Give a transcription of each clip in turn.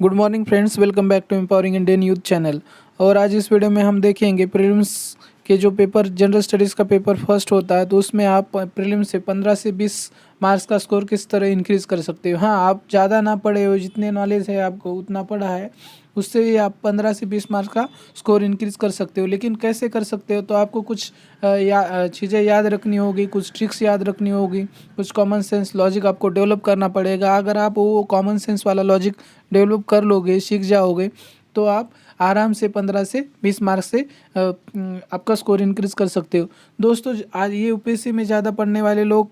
Good morning friends, welcome back to empowering Indian youth channel. और आज इस video में हम देखेंगे प्रीलिम्स के जो पेपर जनरल स्टडीज़ का पेपर फर्स्ट होता है, तो उसमें आप प्रीलिम्स से 15 से 20 मार्क्स का स्कोर किस तरह इंक्रीज़ कर सकते हो। हाँ, आप ज़्यादा ना पढ़े हो, जितने नॉलेज है आपको उतना पढ़ा है, उससे भी आप 15 से 20 मार्क्स का स्कोर इंक्रीज़ कर सकते हो। लेकिन कैसे कर सकते हो, तो आपको कुछ चीज़ें याद रखनी होगी, कुछ ट्रिक्स याद रखनी होगी, कुछ कॉमन सेंस लॉजिक आपको डेवलप करना पड़ेगा। अगर आप वो कॉमन सेंस वाला लॉजिक डेवलप कर लोगे, सीख जाओगे, तो आप आराम से 15 से 20 मार्क्स से आपका स्कोर इंक्रीज़ कर सकते हो। दोस्तों, आज ये यूपीएससी में ज़्यादा पढ़ने वाले लोग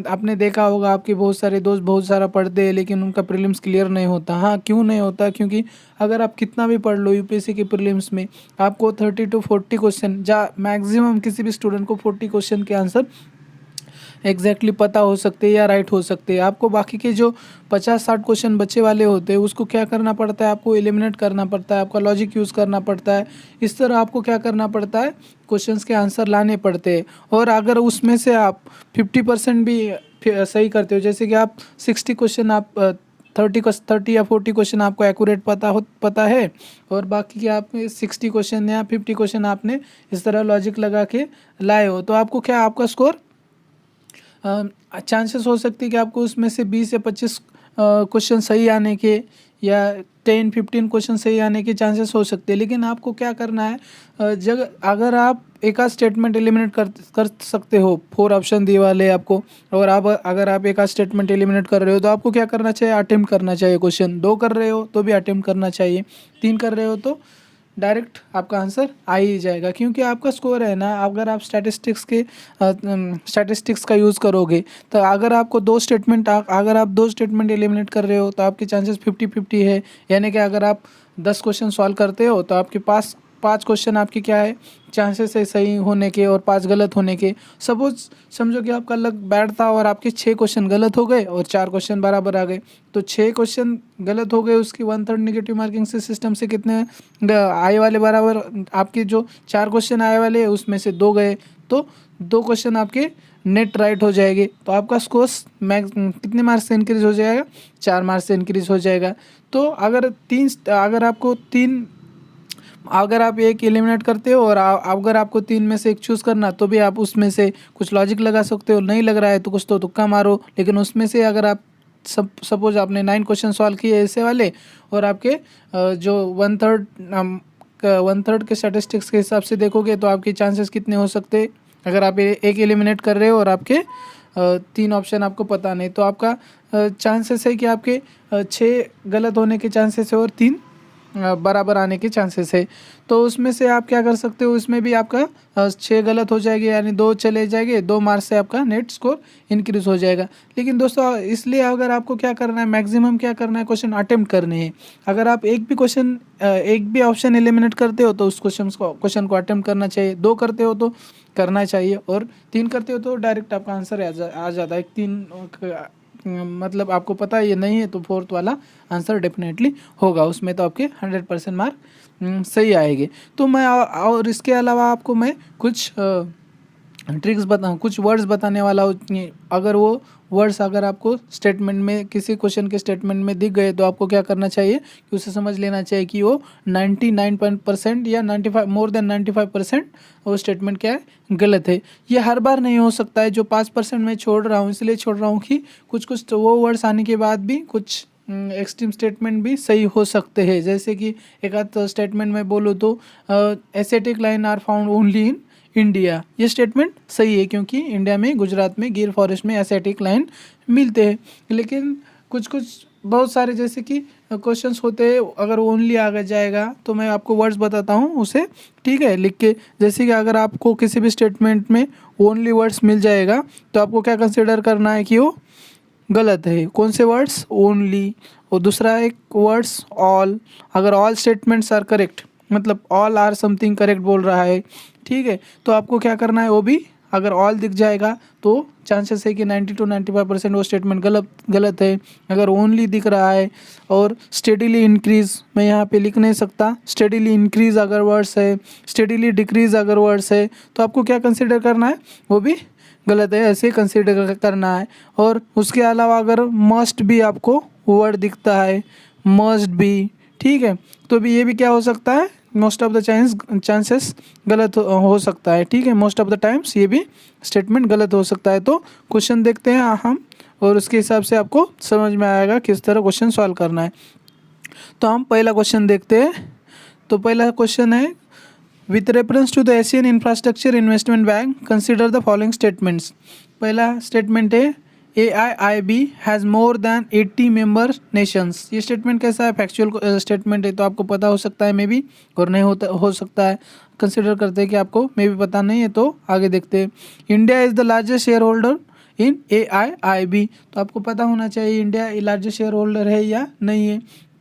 आपने देखा होगा, आपके बहुत सारे दोस्त बहुत सारा पढ़ते हैं लेकिन उनका प्रीलिम्स क्लियर नहीं होता। हाँ, क्यों नहीं होता? क्योंकि अगर आप कितना भी पढ़ लो यूपीएससी के प्रीलिम्स में, आपको 30 to 40 क्वेश्चन मैक्सिमम किसी भी स्टूडेंट को 40 क्वेश्चन के आंसर एग्जैक्टली पता हो सकते हैं या राइट हो सकते हैं। आपको बाकी के जो 50-60 क्वेश्चन बच्चे वाले होते हैं, उसको क्या करना पड़ता है, आपको एलिमिनेट करना पड़ता है, आपका लॉजिक यूज़ करना पड़ता है। इस तरह आपको क्या करना पड़ता है, क्वेश्चंस के आंसर लाने पड़ते हैं। और अगर उसमें से आप 50% भी सही करते हो, जैसे कि आप 60 क्वेश्चन आप 30 या 40 क्वेश्चन आपको एक्यूरेट पता है, और बाकी के आप 60 क्वेश्चन या 50 क्वेश्चन आपने इस तरह लॉजिक लगा के लाए हो, तो आपको क्या, आपका स्कोर चांसेस हो सकती है कि आपको उसमें से 20 या 25 क्वेश्चन सही आने के, या 10-15 क्वेश्चन सही आने के चांसेस हो सकते हैं। लेकिन आपको क्या करना है, अगर आप एक आध स्टेटमेंट एलिमिनेट कर सकते हो, 4 ऑप्शन दिए वाले आपको, और आप अगर आप एक आध स्टेटमेंट एलिमिनेट कर रहे हो, तो आपको क्या करना चाहिए, अटेम्प्ट करना चाहिए। क्वेश्चन 2 कर रहे हो तो भी अटेम्प्ट करना चाहिए, 3 कर रहे हो तो डायरेक्ट आपका आंसर आ ही जाएगा। क्योंकि आपका स्कोर है ना, अगर आप स्टैटिस्टिक्स का यूज़ करोगे, तो अगर आपको अगर आप 2 स्टेटमेंट एलिमिनेट कर रहे हो, तो आपके चांसेस 50-50 है। यानी कि अगर आप 10 क्वेश्चन सॉल्व करते हो, तो आपके पास 5 क्वेश्चन आपके क्या है, चांसेस है सही होने के, और 5 गलत होने के। सपोज समझो कि आपका लक बैड था और आपके 6 क्वेश्चन गलत हो गए और 4 क्वेश्चन बराबर आ गए, तो 6 क्वेश्चन गलत हो गए, उसकी 1/3 नेगेटिव मार्किंग से सिस्टम से कितने आए वाले बराबर, आपके जो 4 क्वेश्चन आए वाले उसमें से 2 गए, तो 2 क्वेश्चन आपके नेट राइट हो जाएंगे, तो आपका स्कोर कितने मार्क्स से इंक्रीज हो जाएगा, 4 मार्क्स से इंक्रीज हो जाएगा। तो अगर आप एक एलिमिनेट करते हो, और अगर आपको 3 में से एक चूज़ करना, तो भी आप उसमें से कुछ लॉजिक लगा सकते हो। नहीं लग रहा है तो कुछ तो तुक्का मारो, लेकिन उसमें से अगर आप सपोज आपने 9 क्वेश्चन सॉल्व किए ऐसे वाले, और आपके जो 1/3 के स्टैटिस्टिक्स के हिसाब से देखोगे, तो आपके चांसेस कितने हो सकते हैं। अगर आप एक एलिमिनेट कर रहे हो और आपके 3 ऑप्शन आपको पता नहीं, तो आपका चांसेस है कि आपके 6 गलत होने के चांसेस है और 3 बराबर आने के चांसेस है। तो उसमें से आप क्या कर सकते हो, इसमें भी आपका 6 गलत हो जाएंगे, यानी 2 चले जाएंगे, 2 मार्क्स से आपका नेट स्कोर इंक्रीज हो जाएगा। लेकिन दोस्तों, इसलिए अगर आपको क्या करना है, मैक्सिमम क्या करना है, क्वेश्चन अटेम्प्ट करने हैं। अगर आप एक भी ऑप्शन एलिमिनेट करते हो, तो उस क्वेश्चन को अटेम्प्ट करना चाहिए। 2 करते हो तो करना चाहिए, और 3 करते हो तो डायरेक्ट आपका आंसर आ जाता है। 3 मतलब आपको पता ये नहीं है, तो 4th वाला आंसर डेफिनेटली होगा, उसमें तो आपके 100% मार्क सही आएंगे। तो मैं और इसके अलावा आपको मैं कुछ ट्रिक्स कुछ वर्ड्स बताने वाला हूँ। अगर वो वर्ड्स अगर आपको स्टेटमेंट में, किसी क्वेश्चन के स्टेटमेंट में दिख गए, तो आपको क्या करना चाहिए कि उसे समझ लेना चाहिए कि वो 99% या 95 मोर देन 95% वो स्टेटमेंट क्या है, गलत है। ये हर बार नहीं हो सकता है, जो 5% मैं छोड़ रहा हूँ, इसलिए छोड़ रहा हूँ कि कुछ तो वो वर्ड्स आने के बाद भी कुछ एक्सट्रीम स्टेटमेंट भी सही हो सकते हैं। जैसे कि एक आध स्टेटमेंट में बोलूँ तो Asiatic lion are found only in India, ये स्टेटमेंट सही है, क्योंकि इंडिया में, गुजरात में गिर फॉरेस्ट में एसेटिक लाइन मिलते हैं। लेकिन कुछ बहुत सारे जैसे कि क्वेश्चंस होते हैं, अगर ओनली आ जाएगा, तो मैं आपको वर्ड्स बताता हूँ उसे, ठीक है, लिख के। जैसे कि अगर आपको किसी भी स्टेटमेंट में ओनली वर्ड्स मिल जाएगा, तो आपको क्या कंसिडर करना है कि वो गलत है। कौन से वर्ड्स, ओनली, और दूसरा एक वर्ड्स ऑल। अगर ऑल स्टेटमेंट्स आर करेक्ट, मतलब ऑल आर समथिंग करेक्ट बोल रहा है, ठीक है, तो आपको क्या करना है, वो भी अगर ऑल दिख जाएगा, तो चांसेस है कि 90 to 95% वो स्टेटमेंट गलत है। अगर ओनली दिख रहा है, और स्टेडीली इंक्रीज, मैं यहाँ पे लिख नहीं सकता, स्टेडीली इंक्रीज अगर वर्ड्स है, स्टेडीली डिक्रीज अगर वर्ड्स है, तो आपको क्या कंसिडर करना है, वो भी गलत है, ऐसे कंसिडर करना है। और उसके अलावा अगर मस्ट भी आपको वर्ड दिखता है, मस्ट बी, ठीक है। तो भी ये भी क्या हो सकता है, मोस्ट ऑफ द चांसेस गलत हो सकता है, ठीक है। मोस्ट ऑफ द टाइम्स ये भी स्टेटमेंट गलत हो सकता है। तो क्वेश्चन देखते हैं हम और उसके हिसाब से आपको समझ में आएगा किस तरह क्वेश्चन सॉल्व करना है। तो हम पहला क्वेश्चन देखते हैं। तो पहला क्वेश्चन है, with reference to the Asian infrastructure investment bank consider the following statements. पहला स्टेटमेंट है AIIB has more than 80 member nations. ये स्टेटमेंट कैसा है, फैक्चुअल स्टेटमेंट है, तो आपको पता हो सकता है मे बी और नहीं हो सकता है। कंसिडर करते हैं कि आपको मे बी पता नहीं है, तो आगे देखते हैं। India is the largest share holder in AIIB, तो आपको पता होना चाहिए इंडिया लार्जेस्ट शेयर होल्डर है या नहीं है,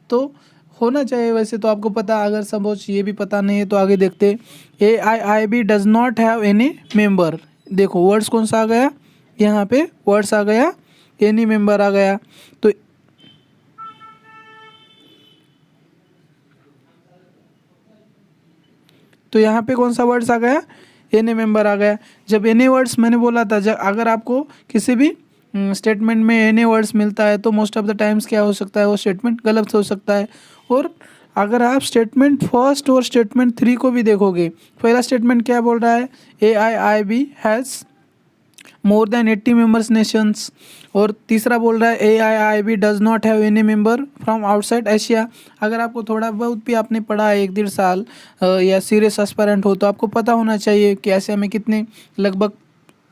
तो होना चाहिए वैसे तो आपको पता। अगर सपोज ये भी पता नहीं है तो आगे देखते। AIIB does not have any member, देखो वर्ड्स कौन सा आ गया, यहाँ पे वर्ड्स आ गया, एनी मेंबर आ गया। तो यहाँ पे कौन सा वर्ड्स आ गया, एनी मेंबर आ गया। जब एनी वर्ड्स मैंने बोला था, जब अगर आपको किसी भी स्टेटमेंट में एनी वर्ड्स मिलता है तो मोस्ट ऑफ द टाइम्स क्या हो सकता है, वो स्टेटमेंट गलत हो सकता है। और अगर आप स्टेटमेंट फर्स्ट और स्टेटमेंट 3 को भी देखोगे, पहला स्टेटमेंट क्या बोल रहा है, AIIB has more than 80 members Nations, और तीसरा बोल रहा है AIIB does not have any member from outside Asia. अगर आपको थोड़ा बहुत भी आपने पढ़ा है 1-1.5 साल या सीरियस एस्पायरेंट हो तो आपको पता होना चाहिए कि एशिया में कितने, लगभग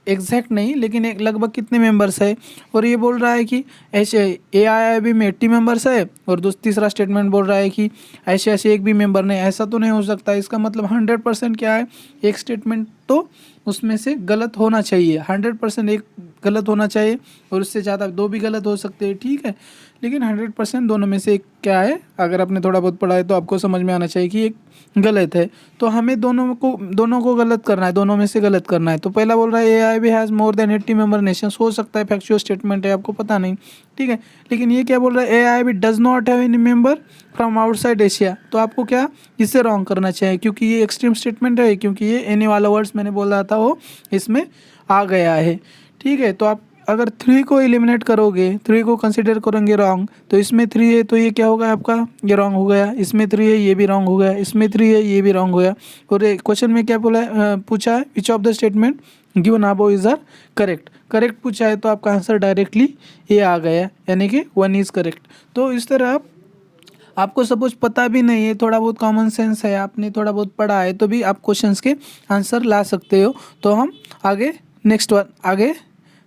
एग्जैक्ट नहीं लेकिन एक लगभग कितने मेंबर्स है। और ये बोल रहा है कि AIIB में 80 मेंबर्स है, और तीसरा स्टेटमेंट बोल रहा है कि एशिया से एक भी मेंबर नहीं। ऐसा तो नहीं हो सकता, इसका मतलब 100% क्या है, एक स्टेटमेंट तो उसमें से गलत होना चाहिए, 100% एक गलत होना चाहिए, और उससे ज़्यादा 2 भी गलत हो सकते हैं, ठीक है। लेकिन 100% दोनों में से एक क्या है, अगर आपने थोड़ा बहुत पढ़ा है तो आपको समझ में आना चाहिए कि एक गलत है। तो हमें दोनों को गलत करना है, दोनों में से गलत करना है। तो पहला बोल रहा है AIIB has more than 80 member Nations, हो सकता है फैक्चुअल स्टेटमेंट है, आपको पता नहीं, ठीक है। लेकिन ये क्या बोल रहा है, AIIB does not have any member from outside Asia, तो आपको क्या इसे रॉन्ग करना चाहिए, क्योंकि ये एक्सट्रीम स्टेटमेंट है, क्योंकि ये एनी वाला वर्ड्स मैंने बोला था वो इसमें आ गया है, ठीक है। तो आप अगर 3 को एलिमिनेट करोगे, 3 को कंसिडर करेंगे रॉन्ग, तो इसमें 3 है तो ये क्या होगा आपका, ये रॉन्ग हो गया। इसमें 3 है ये भी रॉन्ग हो गया, इसमें 3 है ये भी रॉन्ग हो गया। और क्वेश्चन में क्या बोला पूछा है, which of the statement given above is are correct पूछा है, तो आपका आंसर डायरेक्टली ये आ गया, यानी कि 1 इज़ करेक्ट। तो इस तरह आपको सपोज पता भी नहीं है, थोड़ा बहुत कॉमन सेंस है, आपने थोड़ा बहुत पढ़ा है, तो भी आप क्वेश्चंस के आंसर ला सकते हो। तो हम आगे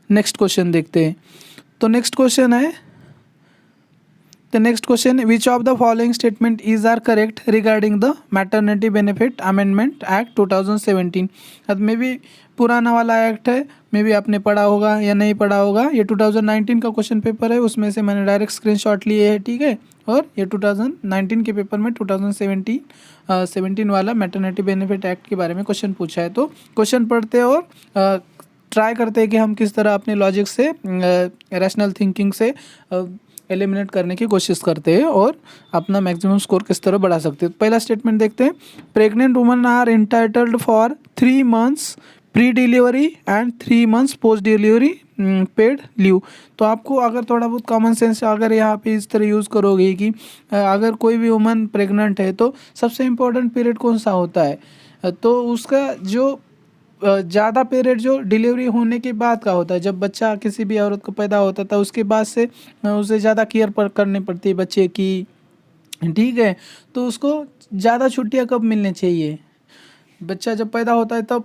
नेक्स्ट क्वेश्चन देखते हैं। तो नेक्स्ट क्वेश्चन है, the next question, which of the following statement is are correct regarding the maternity benefit amendment act 2017। अब मे भी पुराना वाला एक्ट है, मे भी आपने पढ़ा होगा या नहीं पढ़ा होगा। ये 2019 का क्वेश्चन पेपर है, उसमें से मैंने डायरेक्ट स्क्रीनशॉट लिए है, ठीक है। और ये 2019 के पेपर में 2017 वाला मैटरनिटी बेनिफिट एक्ट के बारे में क्वेश्चन पूछा है। तो क्वेश्चन पढ़ते हैं और ट्राई करते हैं कि हम किस तरह अपने लॉजिक से, रैशनल थिंकिंग से एलिमिनेट करने की कोशिश करते हैं और अपना मैक्सिमम स्कोर किस तरह बढ़ा सकते हैं। पहला स्टेटमेंट देखते हैं, pregnant woman are entitled for 3 months pre delivery and 3 months post delivery paid leave. तो आपको अगर थोड़ा बहुत कॉमन सेंस अगर यहाँ पे इस तरह यूज़ करोगे कि अगर कोई भी वुमन प्रेग्नेंट है तो सबसे इम्पोर्टेंट पीरियड कौन सा होता है, तो उसका जो ज़्यादा पीरियड जो डिलीवरी होने के बाद का होता है, जब बच्चा किसी भी औरत को पैदा होता था उसके बाद से उसे ज़्यादा केयर करनी पड़ती है बच्चे की, ठीक है। तो उसको ज़्यादा छुट्टियां कब मिलनी चाहिए, बच्चा जब पैदा होता है तब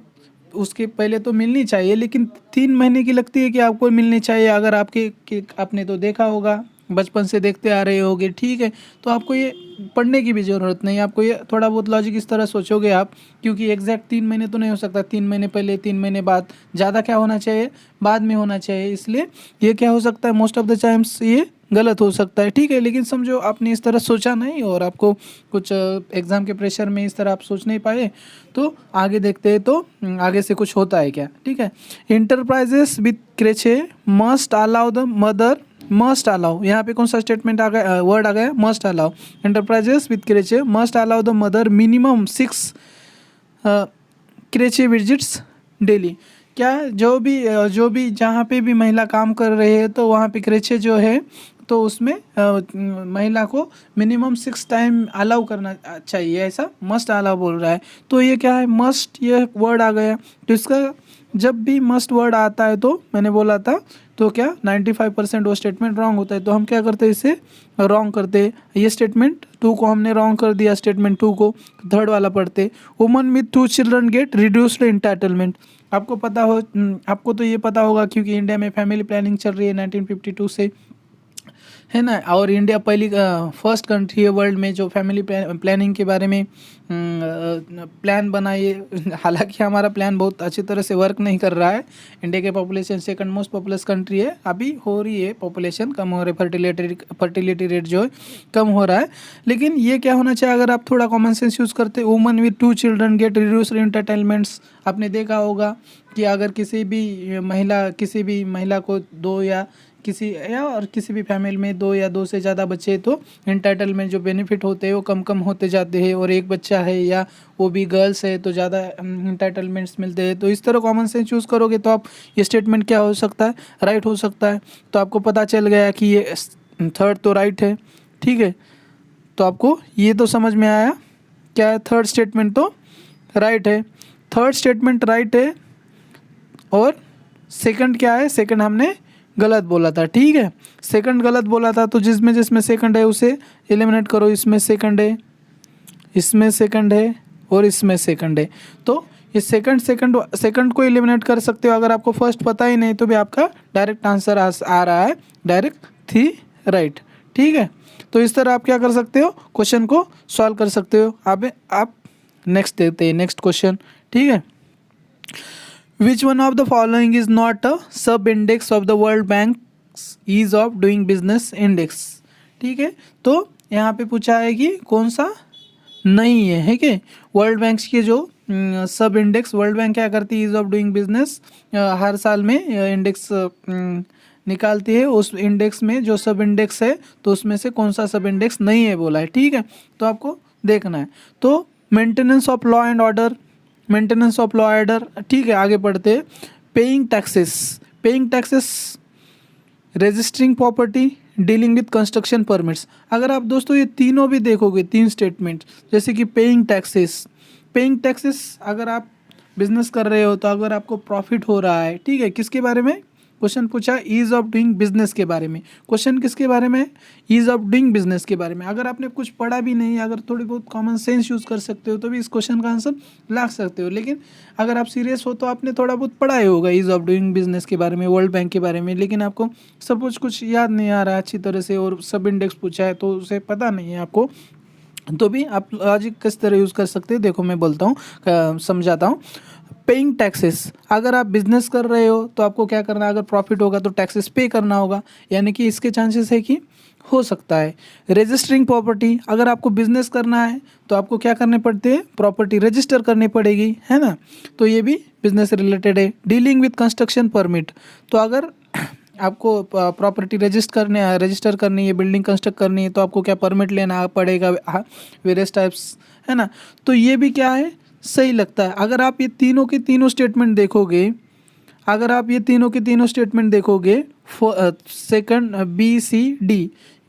उसके पहले तो मिलनी चाहिए, लेकिन 3 महीने की लगती है कि आपको मिलनी चाहिए। अगर आपने तो देखा होगा, बचपन से देखते आ रहे होगे, ठीक है। तो आपको ये पढ़ने की भी ज़रूरत नहीं, आपको ये थोड़ा बहुत लॉजिक इस तरह सोचोगे आप, क्योंकि एग्जैक्ट 3 महीने तो नहीं हो सकता, 3 महीने पहले 3 महीने बाद, ज़्यादा क्या होना चाहिए, बाद में होना चाहिए। इसलिए ये क्या हो सकता है, मोस्ट ऑफ द टाइम्स ये गलत हो सकता है, ठीक है। लेकिन समझो आपने इस तरह सोचा नहीं और आपको कुछ एग्ज़ाम के प्रेशर में इस तरह आप सोच नहीं पाए, तो आगे देखते हैं तो आगे से कुछ होता है क्या, ठीक है। Enterprises with creche must allow the mother, must allow, यहाँ पे कौन सा स्टेटमेंट आ गया, वर्ड आ गया, must allow. Enterprises with creche must allow the mother minimum 6 creche visits daily. क्या जो भी जहाँ पे भी महिला काम कर रहे हैं तो वहाँ पे क्रेचे जो है तो उसमें महिला को मिनिमम 6 टाइम अलाउ करना चाहिए, ऐसा मस्ट अलाउ बोल रहा है। तो ये क्या है, मस्ट, ये वर्ड आ गया। तो इसका जब भी मस्ट वर्ड आता है तो मैंने बोला था तो क्या 95% वो स्टेटमेंट रॉन्ग होता है। तो हम क्या करते हैं, इसे रॉन्ग करते। ये स्टेटमेंट 2 को हमने रॉन्ग कर दिया, स्टेटमेंट 2 को। थर्ड वाला पढ़ते, woman with 2 children gate reduced entitlement. आपको पता हो, आपको तो ये पता होगा क्योंकि इंडिया में फैमिली प्लानिंग चल रही है 1952 से, है ना। और इंडिया पहली फर्स्ट कंट्री है वर्ल्ड में जो फैमिली प्लानिंग के बारे में प्लान बनाए। हालांकि हमारा प्लान बहुत अच्छी तरह से वर्क नहीं कर रहा है। इंडिया के population second most populous country है, अभी हो रही है पॉपुलेशन कम हो रही है, फर्टिलिटी रेट जो है कम हो रहा है। लेकिन ये क्या होना चाहिए, अगर आप थोड़ा कॉमन सेंस यूज़ करते, woman with 2 children gate reduced entertainments. आपने देखा होगा कि अगर किसी भी महिला को 2 या किसी भी फैमिली में 2 या 2 से ज़्यादा बच्चे तो एंटाइटलमेंट जो बेनिफिट होते हैं वो कम कम होते जाते हैं, और एक बच्चा है या वो भी गर्ल्स है तो ज़्यादा एंटाइटलमेंट्स मिलते हैं। तो इस तरह कॉमन सेंस चूज़ करोगे तो आप ये स्टेटमेंट क्या हो सकता है, राइट हो सकता है। तो आपको पता चल गया कि ये थर्ड तो राइट है, ठीक है। तो आपको ये तो समझ में आया क्या है, थर्ड स्टेटमेंट तो राइट है, थर्ड स्टेटमेंट राइट है। और सेकंड क्या है, सेकंड हमने गलत बोला था, ठीक है। सेकंड गलत बोला था तो जिसमें सेकंड है उसे एलिमिनेट करो। इसमें सेकंड है, इसमें सेकंड है और इसमें सेकंड है। तो ये सेकंड को एलिमिनेट कर सकते हो। अगर आपको फर्स्ट पता ही नहीं तो भी आपका डायरेक्ट आंसर आ रहा है, डायरेक्ट थी राइट, ठीक है। तो इस तरह आप क्या कर सकते हो, क्वेश्चन को सॉल्व कर सकते हो। आप नेक्स्ट देखते हैं, नेक्स्ट क्वेश्चन, ठीक है। Which one of the following is not a sub-index of the World Bank's Ease of Doing Business Index? ठीक है, तो यहाँ पे पूछा है कि कौन सा नहीं है कि वर्ल्ड बैंक के जो सब इंडेक्स, वर्ल्ड बैंक क्या करती है, ईज ऑफ डूइंग बिजनेस हर साल में इंडेक्स निकालती है। उस इंडेक्स में जो सब इंडेक्स है तो उसमें से कौन सा सब इंडेक्स नहीं है बोला है, ठीक है। तो आपको देखना है। तो maintenance of law and order, maintenance of law order, ठीक है। आगे बढ़ते, paying taxes, registering property, dealing with construction permits. अगर आप दोस्तों ये तीनों भी देखोगे, 3 स्टेटमेंट, जैसे कि पेइंग टैक्सेस अगर आप बिजनेस कर रहे हो तो अगर आपको प्रॉफिट हो रहा है, ठीक है, किसके बारे में क्वेश्चन पूछा, ईज ऑफ डूइंग बिजनेस के बारे में। क्वेश्चन किसके बारे में, ईज ऑफ डूइंग बिजनेस के बारे में। अगर आपने कुछ पढ़ा भी नहीं, अगर थोड़ी बहुत कॉमन सेंस यूज़ कर सकते हो तो भी इस क्वेश्चन का आंसर ला सकते हो। लेकिन अगर आप सीरियस हो तो आपने थोड़ा बहुत पढ़ा ही होगा ईज ऑफ डूइंग बिजनेस के बारे में, वर्ल्ड बैंक के बारे में, लेकिन आपको सपोज कुछ याद नहीं आ रहा है अच्छी तरह से और सब इंडेक्स पूछा है तो उसे पता नहीं है आपको, तो भी आप लॉजिक किस तरह यूज़ कर सकते हैं, देखो मैं बोलता हूँ, समझाता हूँ। पेइंग टैक्सेस, अगर आप बिजनेस कर रहे हो तो आपको क्या करना है, अगर प्रॉफिट होगा तो टैक्सेस पे करना होगा, यानी कि इसके चांसेस है कि हो सकता है। रजिस्टरिंग प्रॉपर्टी, अगर आपको बिजनेस करना है तो आपको क्या करने पड़ते हैं, प्रॉपर्टी रजिस्टर करनी पड़ेगी, है ना। तो ये भी बिजनेस रिलेटेड है। डीलिंग विद कंस्ट्रक्शन परमिट, तो अगर आपको प्रॉपर्टी रजिस्टर करनी है, बिल्डिंग कंस्ट्रक्ट करनी है तो आपको क्या परमिट लेना पड़ेगा, वेरियस टाइप्स, है ना। तो ये भी क्या है, सही लगता है। अगर आप ये तीनों के तीनों स्टेटमेंट देखोगे, second BCD,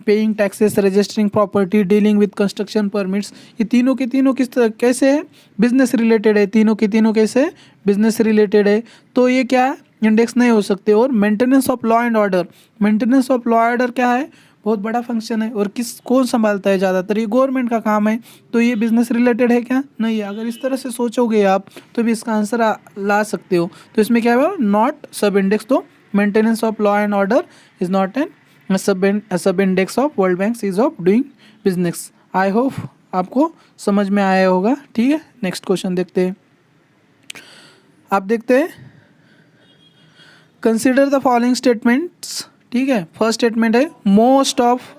paying taxes, registering property, dealing with construction permits, ये तीनों के तीनों कैसे है, बिजनेस रिलेटेड है। तीनों के तीनों कैसे बिजनेस रिलेटेड है, तो ये क्या है, इंडेक्स नहीं हो सकते। और maintenance of law and order क्या है, बहुत बड़ा फंक्शन है और कौन संभालता है ज़्यादातर, ये गवर्नमेंट का काम है। तो ये बिजनेस रिलेटेड है क्या, नहीं है। अगर इस तरह से सोचोगे आप तो भी इसका आंसर ला सकते हो। तो इसमें क्या है, नॉट सब इंडेक्स। तो maintenance of law and order is not an sub index of world bank is of doing business. I hope आपको समझ में आया होगा, ठीक है। नेक्स्ट क्वेश्चन देखते हैं। आप देखते हैं, कंसिडर द फॉलोइंग स्टेटमेंट्स, ठीक है। फर्स्ट स्टेटमेंट है मोस्ट ऑफ,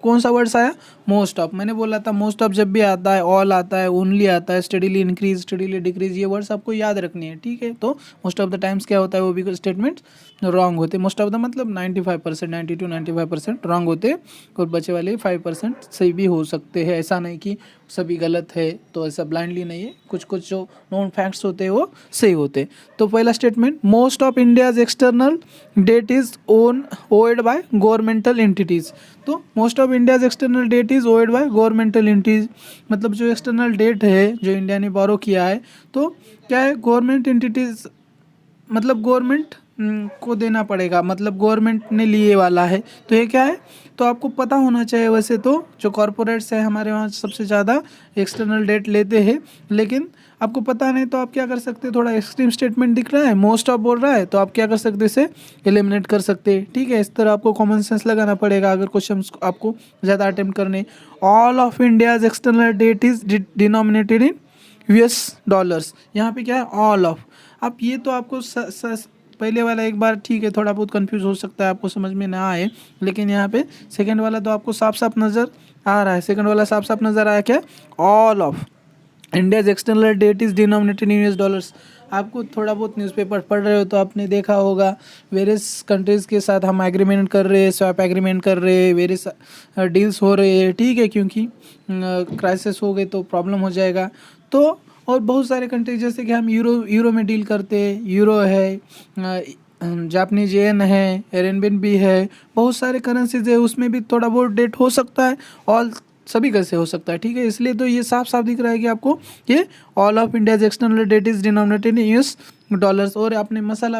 कौन सा वर्ड्स आया, मोस्ट ऑफ। मैंने बोला था मोस्ट ऑफ जब भी आता है, ऑल आता है, ओनली आता है, स्टडीली इंक्रीज, स्टडीली डिक्रीज, ये वर्ड्स आपको याद रखनी है, ठीक है। तो मोस्ट ऑफ द टाइम्स क्या होता है, वो भी स्टेटमेंट रॉन्ग होते हैं। मोस्ट ऑफ द मतलब 95%, 90 to 95% रॉन्ग होते हैं और बचे वाले 5% सही भी हो सकते हैं। ऐसा नहीं कि सभी गलत है, तो ऐसा ब्लाइंडली नहीं है, कुछ कुछ जो नॉन फैक्ट्स होते हैं वो सही होते हैं। तो पहला statement, most of India's external debt is owed by governmental entities. तो most of India's external debt is owed by governmental entities, मतलब जो एक्सटर्नल डेट है जो इंडिया ने बोरो किया है तो क्या है, गवर्नमेंट एंटिटीज, मतलब गवर्नमेंट को देना पड़ेगा, मतलब गवर्नमेंट ने लिए वाला है। तो ये क्या है, तो आपको पता होना चाहिए। वैसे तो जो कॉरपोरेट्स है हमारे वहाँ सबसे ज़्यादा एक्सटर्नल डेट लेते हैं, लेकिन आपको पता नहीं तो आप क्या कर सकते हैं, थोड़ा एक्सट्रीम स्टेटमेंट दिख रहा है, मोस्ट ऑफ बोल रहा है, तो आप क्या कर सकते हैं, इसे एलिमिनेट कर सकते हैं। ठीक है, इस तरह आपको कॉमन सेंस लगाना पड़ेगा अगर क्वेश्चन आपको ज़्यादा अटेम्प्ट करने। All of India's external debt is denominated in US dollars. यहाँ पे क्या है, ऑल ऑफ। आप ये तो आपको पहले वाला एक बार ठीक है, थोड़ा बहुत कंफ्यूज हो सकता है, आपको समझ में ना आए, लेकिन यहाँ पे सेकंड वाला तो आपको साफ साफ नज़र आ रहा है। सेकंड वाला साफ साफ नज़र आया क्या, all of India's external that is denominated in US dollars. आपको थोड़ा बहुत न्यूज़पेपर पढ़ रहे हो तो आपने देखा होगा वेरियस कंट्रीज़ के साथ हम एग्रीमेंट कर रहे हैं, स्वैप एग्रीमेंट कर रहे हैं, वेरियस डील्स हो रहे हैं। ठीक है, क्योंकि क्राइसिस हो गए तो प्रॉब्लम हो जाएगा। तो और बहुत सारे कंट्री जैसे कि हम यूरो में डील करते हैं, यूरो है, जापानीज येन है, RMB है, बहुत सारे करेंसीज है, उसमें भी थोड़ा बहुत डेट हो सकता है, ऑल सभी कैसे हो सकता है। ठीक है, इसलिए तो ये साफ साफ दिख रहा है कि आपको ये all of India's external debt is denominated in US dollars. और आपने मसाला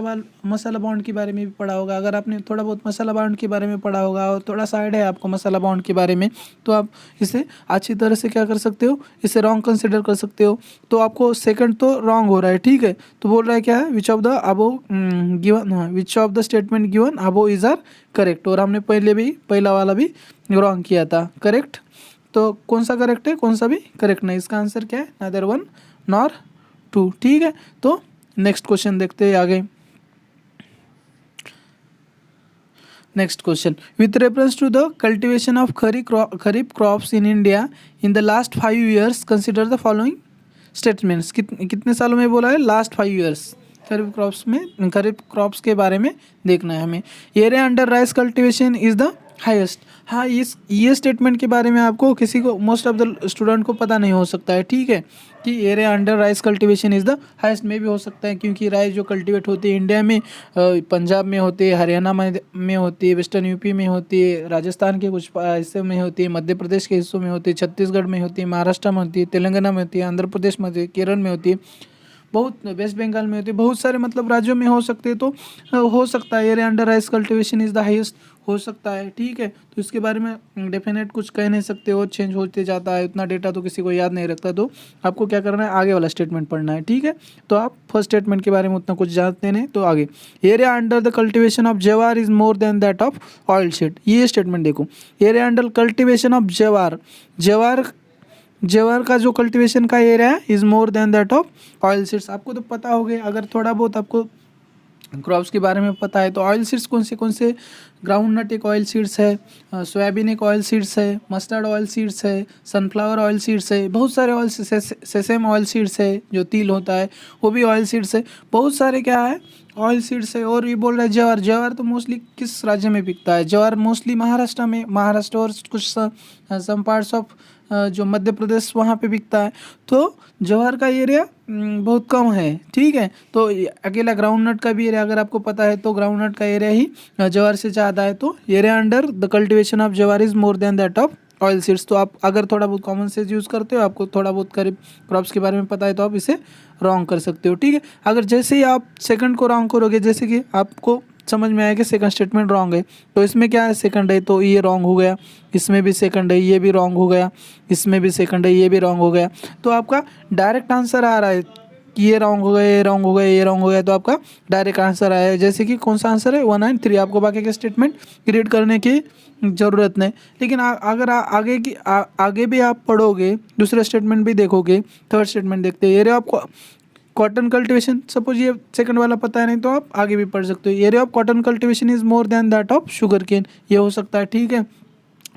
बॉन्ड के बारे में भी पढ़ा होगा, अगर आपने थोड़ा बहुत मसाला बॉन्ड के बारे में पढ़ा होगा और थोड़ा सा आइडिया है आपको मसाला बॉन्ड के बारे में, तो आप इसे अच्छी तरह से क्या कर सकते हो, इसे रॉन्ग कंसिडर कर सकते हो। तो आपको सेकंड तो रॉन्ग हो रहा है। ठीक है, तो बोल रहा है क्या है, which of the above given, which of the statement given above is are correct. और हमने पहले भी पहला वाला भी रॉन्ग किया था, करेक्ट। तो कौन सा करेक्ट है, कौन सा भी करेक्ट नहीं, इसका आंसर क्या है, नादर 1 नॉर 2। ठीक है, तो नेक्स्ट क्वेश्चन देखते हैं आगे। Next question, with reference to the cultivation of kharif crops in India in the last 5 years consider the following statements. कितने सालों में बोला है, लास्ट 5 years। खरीफ क्रॉप्स के बारे में देखना है हमें। Area under rice cultivation is the highest. हाँ, ये स्टेटमेंट के बारे में आपको किसी को, मोस्ट ऑफ द स्टूडेंट को पता नहीं हो सकता है। ठीक है, कि area under rice cultivation is the highest में भी हो सकता है, क्योंकि राइस जो कल्टिवेट होती है इंडिया में, पंजाब में होती है, हरियाणा में होती है, वेस्टर्न यूपी में होती है, राजस्थान के कुछ हिस्से में होती है, मध्य प्रदेश के हिस्सों में होती है, छत्तीसगढ़ में होती है, महाराष्ट्र में होती है, तेलंगाना में होती है, आंध्र प्रदेश में होती है, केरल में होती है, बहुत वेस्ट बंगाल में होती है, बहुत सारे मतलब राज्यों में हो सकते हैं। तो हो सकता है area under rice cultivation is the highest, हो सकता है। ठीक है, तो इसके बारे में डेफिनेट कुछ कह नहीं सकते हो, चेंज होते जाता है, उतना डेटा तो किसी को याद नहीं रखता। तो आपको क्या करना है, आगे वाला स्टेटमेंट पढ़ना है। ठीक है, तो आप फर्स्ट स्टेटमेंट के बारे में उतना कुछ जानते नहीं, तो आगे area under the cultivation of jowar is more than that of oil seed. ये स्टेटमेंट देखो, एरिया अंडर कल्टिवेशन ऑफ ज्वार का जो कल्टीवेशन का एरिया है is more than that of oil seeds. आपको तो पता हो गया, अगर थोड़ा बहुत आपको क्रॉप्स के बारे में पता है तो ऑयल सीड्स कौन से ग्राउंड नट एक ऑयल सीड्स है, सोयाबीन एक ऑयल सीड्स है, मस्टर्ड ऑयल सीड्स है, सनफ्लावर ऑयल सीड्स है, बहुत सारे ऑयल, सेसेम ऑयल सीड्स है, जो तिल होता है वो भी ऑयल सीड्स है, बहुत सारे क्या है ऑयल सीड्स है। और ये बोल रहा है ज्वार तो मोस्टली किस राज्य में बिकता है, ज्वार मोस्टली महाराष्ट्र में, महाराष्ट्र और कुछ सम पार्ट्स ऑफ जो मध्य प्रदेश वहाँ पे बिकता है। तो ज्वार का एरिया बहुत कम है। ठीक है, तो अकेला ग्राउंड नट का भी एरिया अगर आपको पता है तो ग्राउंड नट का एरिया ही ज्वार से ज़्यादा है। तो area under the cultivation of jowar is more than that of oil seeds. तो आप अगर थोड़ा बहुत कॉमन सेंस यूज़ करते हो, आपको थोड़ा बहुत करीब क्रॉप्स के बारे में पता है, तो आप इसे रॉन्ग कर सकते हो। ठीक है, अगर जैसे ही आप सेकंड को रॉन्ग करोगे, जैसे कि आपको समझ में आया कि सेकंड स्टेटमेंट रॉन्ग है, तो इसमें क्या है, सेकंड है तो ये रॉन्ग हो गया, इसमें भी सेकंड है ये भी रॉन्ग हो गया, इसमें भी सेकंड है ये भी रॉन्ग हो गया। तो आपका डायरेक्ट आंसर आ रहा है कि ये रॉन्ग हो गया, ये रॉन्ग हो गया, ये रॉन्ग हो गया, तो आपका डायरेक्ट आंसर आया है। जैसे कि कौन सा आंसर है, 1 and 3। आपको बाकी के स्टेटमेंट रीड करने की ज़रूरत नहीं, लेकिन अगर आगे भी आप पढ़ोगे, दूसरे स्टेटमेंट भी देखोगे, थर्ड स्टेटमेंट देखते हैं, area of cotton cultivation, suppose ये सेकंड वाला पता है नहीं तो आप आगे भी पढ़ सकते हो, area of cotton cultivation is more than that of sugar cane, ये हो सकता है। ठीक है,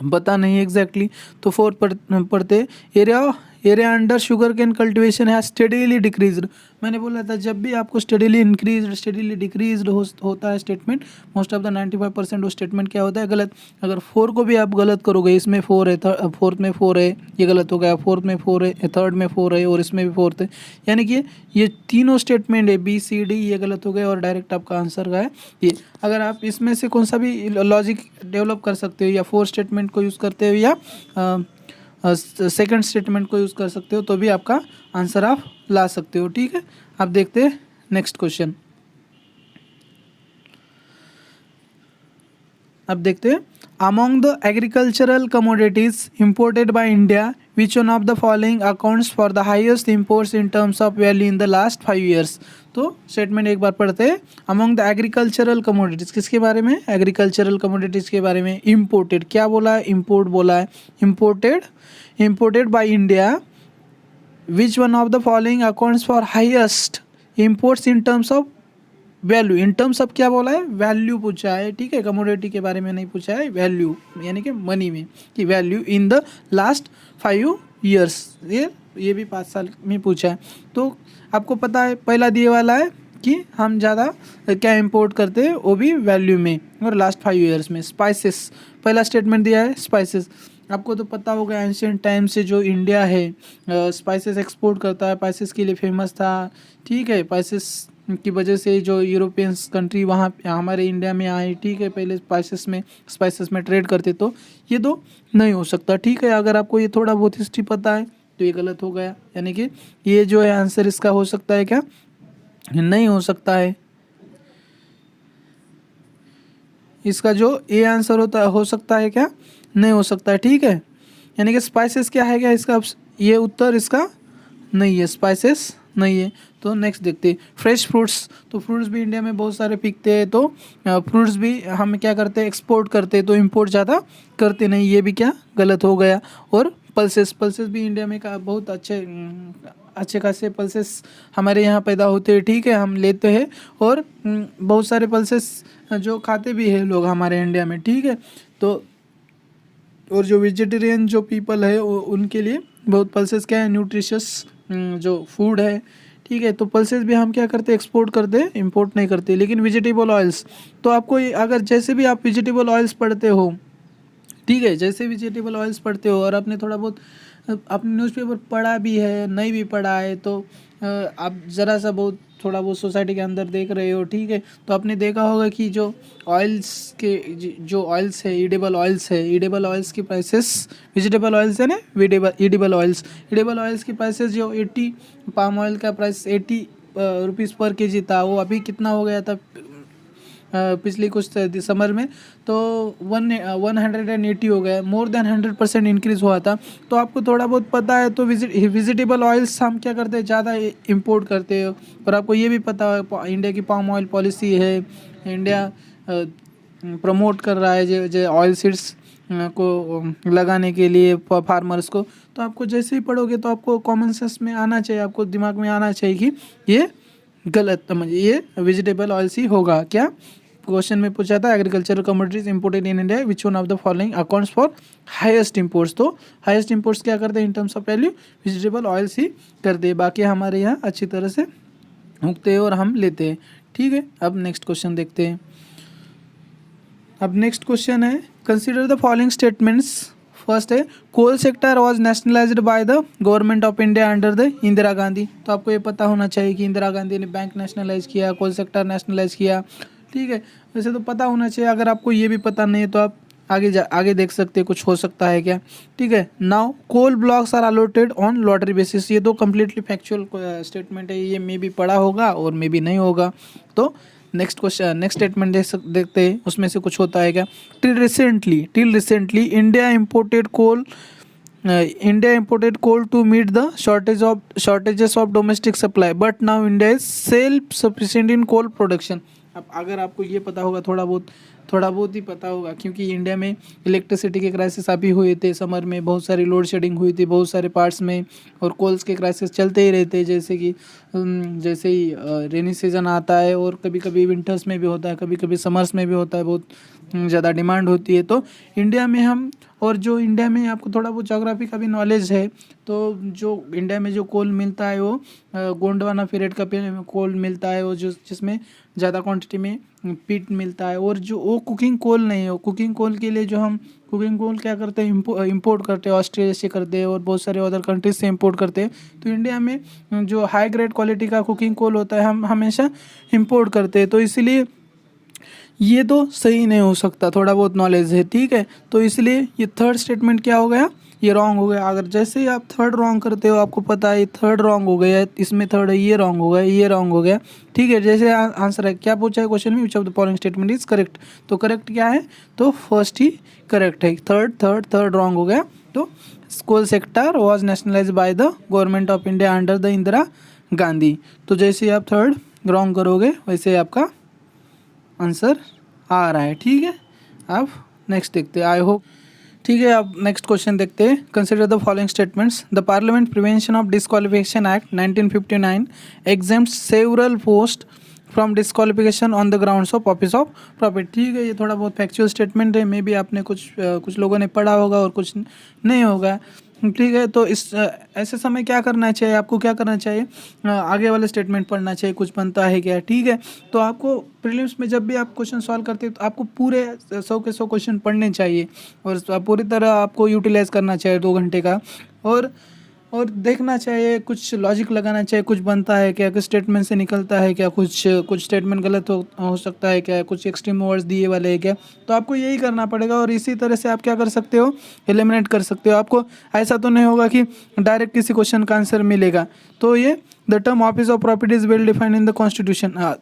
पता नहीं एग्जैक्टली तो 4 पढ़ते, area under sugar cane cultivation है स्टेडीली डिक्रीज्ड। मैंने बोला था जब भी आपको स्टेडीली इंक्रीज स्टेडीली डिक्रीज्ड होता है स्टेटमेंट, मोस्ट ऑफ द 95% वो स्टेटमेंट क्या होता है, गलत। अगर 4 को भी आप गलत करोगे, इसमें 4 है, फोर्थ में 4 है, ये गलत हो गया, फोर्थ में 4 है, थर्ड में 4 है और इसमें भी फोर्थ है, यानी कि ये तीनों स्टेटमेंट है बी सी डी ये गलत हो गए और डायरेक्ट आपका आंसर का है ये। अगर आप इसमें से कौन सा भी लॉजिक डेवलप कर सकते हो, या 4 स्टेटमेंट को यूज़ करते हो या सेकंड स्टेटमेंट को यूज़ कर सकते हो, तो भी आपका आंसर आप ला सकते हो। ठीक है, आप देखते हैं नेक्स्ट क्वेश्चन। अब देखते हैं, among the agricultural commodities imported by India which one of the following accounts for the highest imports in terms of value in the last 5 years. तो स्टेटमेंट एक बार पढ़ते हैं, अमॉन्ग द एग्रीकल्चरल कमोडिटीज किसके बारे में, एग्रीकल्चरल कमोडिटीज के बारे में। इंपोर्टेड क्या बोला है, इंपोर्ट बोला है, imported by India which one of the following accounts for highest imports in terms of value. In terms of क्या बोला है, वैल्यू पूछा है। ठीक है, कमोडिटी के बारे में नहीं पूछा है, वैल्यू यानी कि मनी में कि value in the last 5 years, ये भी 5 साल में पूछा है। तो आपको पता है पहला दिए वाला है कि हम ज़्यादा क्या इंपोर्ट करते हैं, वो भी वैल्यू में और लास्ट 5 ईयर्स में। स्पाइसेस पहला स्टेटमेंट दिया है, स्पाइसेस आपको तो पता होगा एंशियंट टाइम से जो इंडिया है स्पाइसेस एक्सपोर्ट करता है, स्पाइसेस के लिए फेमस था। ठीक है, स्पाइसेस की वजह से जो यूरोपियंस कंट्री वहाँ हमारे इंडिया में आए, ठीक है, पहले स्पाइसेस में ट्रेड करते, तो ये तो नहीं हो सकता। ठीक है, अगर आपको ये थोड़ा बहुत हिस्ट्री पता है तो ये गलत हो गया, यानी कि ये जो है आंसर इसका हो सकता है क्या, नहीं हो सकता है। इसका जो ए आंसर हो सकता है क्या, नहीं हो सकता है। ठीक है, यानी कि स्पाइसेस क्या है क्या, इसका ये उत्तर इसका नहीं है, स्पाइसेस नहीं है। तो नेक्स्ट देखते हैं, फ्रेश फ्रूट्स। तो फ्रूट्स भी इंडिया में बहुत सारे पिकते हैं, तो फ्रूट्स भी हम क्या करते हैं, एक्सपोर्ट करते हैं, तो इंपोर्ट ज़्यादा करते नहीं, ये भी क्या गलत हो गया। और पल्सेस भी इंडिया में का बहुत अच्छे खासे पल्सेस हमारे यहाँ पैदा होते हैं। ठीक है, हम लेते हैं और बहुत सारे पल्सेस जो खाते भी हैं लोग हमारे इंडिया में। ठीक है, तो और जो वेजिटेरियन जो पीपल है उनके लिए बहुत पल्सेस क्या है, न्यूट्रिशियस जो फूड है। ठीक है, तो पल्सेस भी हम क्या करते हैं, एक्सपोर्ट करते हैं, इंपोर्ट नहीं करते। लेकिन वेजिटेबल ऑयल्स, तो आपको अगर जैसे भी आप वेजिटेबल ऑयल्स पढ़ते हो, ठीक है, जैसे वेजिटेबल ऑयल्स पढ़ते हो और आपने थोड़ा बहुत आपने न्यूज़पेपर पढ़ा भी है, नहीं भी पढ़ा है, तो आप ज़रा सा बहुत थोड़ा बहुत सोसाइटी के अंदर देख रहे हो। ठीक है, तो आपने देखा होगा कि जो ऑयल्स के जो ऑयल्स है, ईडेबल ऑयल्स की प्राइसेस, वेजिटेबल ऑयल्स है ना, ईडेबल ऑयल्स की प्राइसेस जो 80, पाम ऑयल का प्राइस 80 रुपीज़ पर केजी था, वो अभी कितना हो गया था पिछले कुछ दिसंबर में, तो 180 हो गया, मोर देन 100% इंक्रीज़ हुआ था। तो आपको थोड़ा बहुत पता है, तो वेजिटेबल ऑयल्स हम क्या करते हैं, ज़्यादा इंपोर्ट करते हो। और आपको ये भी पता है इंडिया की पाम ऑयल पॉलिसी है, इंडिया प्रमोट कर रहा है जो ऑयल सीड्स को लगाने के लिए फार्मर्स को। तो आपको जैसे ही पढ़ोगे तो आपको कॉमन सेंस में आना चाहिए, आपको दिमाग में आना चाहिए कि ये गलत, समझिए ये वेजिटेबल ऑयल्स ही होगा। क्या क्वेश्चन में पूछा था, agricultural commodities imported in India which one of the following accounts for highest imports. तो हाईएस्ट इंपोर्ट्स क्या करते हैं in terms of value, vegetable oils ही करते हैं, बाकी हमारे यहाँ अच्छी तरह से उगते हैं और हम लेते हैं। ठीक है, अब नेक्स्ट क्वेश्चन देखते हैं। अब नेक्स्ट क्वेश्चन है, consider the following statements. First है, coal sector was nationalized by the government of India under the Indira Gandhi. तो आपको ये पता होना चाहिए कि इंदिरा गांधी ने बैंक नेशनलाइज किया, कोल सेक्टर नेशनलाइज किया। ठीक है, वैसे तो पता होना चाहिए, अगर आपको ये भी पता नहीं है तो आप आगे देख सकते हैं, कुछ हो सकता है क्या। ठीक है, now coal blocks are allotted on lottery basis. ये तो कम्प्लीटली फैक्चुअल स्टेटमेंट है, ये मे भी पढ़ा होगा और मे भी नहीं होगा। तो नेक्स्ट स्टेटमेंट देखते हैं, उसमें से कुछ होता है क्या। Till recently India imported coal to meet the shortages of domestic supply, but now India is self sufficient in coal production. अब अगर आपको ये पता होगा, थोड़ा बहुत ही पता होगा, क्योंकि इंडिया में इलेक्ट्रिसिटी के क्राइसिस अभी हुए थे, समर में बहुत सारी लोड शेडिंग हुई थी बहुत सारे पार्ट्स में, और कोल्स के क्राइसिस चलते ही रहते हैं, जैसे ही रेनी सीज़न आता है, और कभी कभी विंटर्स में भी होता है, कभी कभी समर्स में भी होता है, बहुत ज़्यादा डिमांड होती है। तो इंडिया में हम और जो इंडिया में आपको थोड़ा बहुत ज्योग्राफी का भी नॉलेज है, तो जो इंडिया में जो कोल मिलता है वो गोंडवाना पीरियड का कोल मिलता है, वो जो जिसमें ज़्यादा क्वांटिटी में पीट मिलता है। और जो वो कुकिंग कोल नहीं है, वो कुकिंग कोल के लिए जो हम कुकिंग कोल क्या करते हैं, इंपोर्ट करते हैं, ऑस्ट्रेलिया से करते हैं और बहुत सारे अदर कंट्रीज से इंपोर्ट करते हैं। तो इंडिया में जो हाई ग्रेड क्वालिटी का कुकिंग कोल होता है हम हमेशा इंपोर्ट करते हैं, तो इसलिए ये तो सही नहीं हो सकता, थोड़ा बहुत नॉलेज है, ठीक है। तो इसलिए ये थर्ड स्टेटमेंट क्या हो गया, ये रॉन्ग हो गया। अगर जैसे ही आप थर्ड रॉन्ग करते हो, आपको पता है थर्ड रॉन्ग हो गया, इसमें थर्ड है, ये रॉन्ग हो गया, ये रॉन्ग हो गया, ठीक है। जैसे आंसर है, क्या पूछा है क्वेश्चन में, which of the following statement is correct, तो करेक्ट क्या है, तो फर्स्ट ही करेक्ट है, थर्ड रॉन्ग हो गया। तो coal sector was nationalize by the government of India under the Indira Gandhi. तो जैसे आप थर्ड रॉन्ग करोगे वैसे आपका आंसर आ रहा है, ठीक है। अब नेक्स्ट देखते हैं, आई होप, ठीक है। अब नेक्स्ट क्वेश्चन देखते हैं। Consider the following statements. The parliament prevention of disqualification act 1959 exempt several post from disqualification on the grounds of office of profit, ठीक है। ये थोड़ा बहुत फैक्चुअल स्टेटमेंट है, मे बी आपने कुछ लोगों ने पढ़ा होगा और कुछ नहीं होगा, ठीक है। तो इस ऐसे समय क्या करना चाहिए, आपको क्या करना चाहिए, आगे वाले स्टेटमेंट पढ़ना चाहिए, कुछ बनता है क्या, ठीक है। तो आपको प्रीलिम्स में जब भी आप क्वेश्चन सॉल्व करते हैं तो आपको पूरे 100 के 100 क्वेश्चन पढ़ने चाहिए और पूरी तरह आपको यूटिलाइज करना चाहिए 2 घंटे का, और देखना चाहिए, कुछ लॉजिक लगाना चाहिए, कुछ बनता है क्या, कुछ स्टेटमेंट से निकलता है क्या, कुछ स्टेटमेंट गलत हो सकता है क्या, कुछ एक्सट्रीम वर्ड्स दिए वाले है क्या। तो आपको यही करना पड़ेगा और इसी तरह से आप क्या कर सकते हो, एलिमिनेट कर सकते हो। आपको ऐसा तो नहीं होगा कि डायरेक्ट किसी क्वेश्चन का आंसर मिलेगा। तो ये the term office of profit is well defined in the constitution.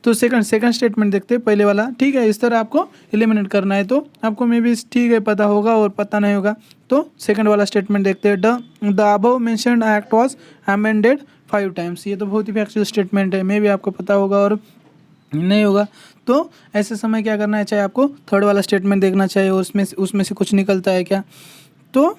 तो सेकंड स्टेटमेंट देखते हैं, पहले वाला, ठीक है। इस तरह आपको एलिमिनेट करना है, तो आपको मे बी ठीक है पता होगा और पता नहीं होगा। तो सेकंड वाला स्टेटमेंट देखते हैं, the above mentioned act was amended 5 times. ये तो बहुत ही फैक्चुअल स्टेटमेंट है, मे बी आपको पता होगा और नहीं होगा। तो ऐसे समय क्या करना है, चाहे आपको थर्ड वाला स्टेटमेंट देखना चाहिए और उसमें से कुछ निकलता है क्या। तो